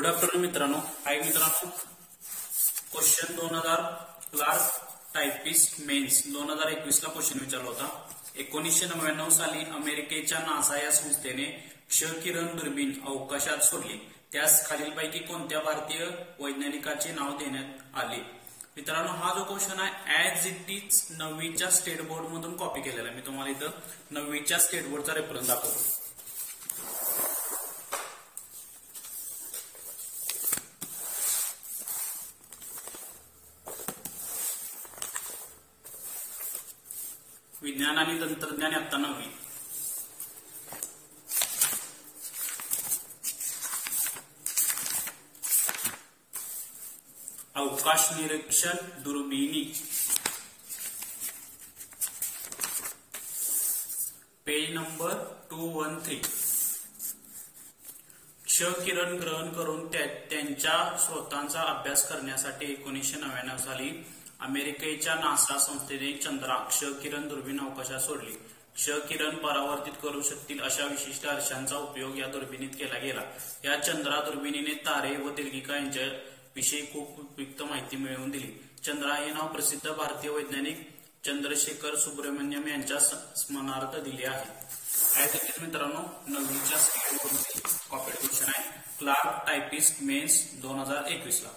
Good afternoon मित्रांनो. Question 2000 clerk typist men's 2021 ला question विचारला होता. 1999 साली अमेरिकेच्या नासा या संस्थेने क्ष किरण दुर्बीण अवकाशात सोडली. त्यास खालीलपैकी कोणत्या भारतीय वैज्ञानिकाचे नाव देण्यात आले? मित्रांनो, हा जो क्वेश्चन आहे ऍज इट इज 9वीच्या स्टेट बोर्ड मधून कॉपी केलेला आहे. मी तुम्हाला इथं 9वीच्या स्टेट बोर्डचा रेफरन्स दाखवतो. विज्ञान आणि तंत्रज्ञान आता 9वी. अवकाश निरीक्षण दुर्बिणी. Page number 213. क्ष किरण ग्रहण करून त्यांच्या स्रोतांचा अभ्यास करण्यासाठी 1999 साली अमेरिकेच्या नासा संस्थेने चंद्रा क्ष किरण दुर्बीण अवकाशात सोडली. क्ष किरण परावर्तित करू शकतील अशा विशिष्ट अर्शांचा उपयोग या दुर्बिणीत केला गेला. या चंद्रा दुर्बिणीने तारे व दीर्घिका यांच्या विषयी खूप उपयुक्त माहिती मिळवून दिली. चंद्रा हे नाव प्रसिद्ध भारतीय वैज्ञानिक चंद्रशेखर सुब्रमण्यम यांच्या स्मरणार्थ दिले आहे. ऍज इट इज मित्रांनो 9वीच्या स्टेट बोर्ड मध्ये कॉपी क्वेश्चन आहे. क्लार्क टायपिस्ट मेन्स 2021 ला.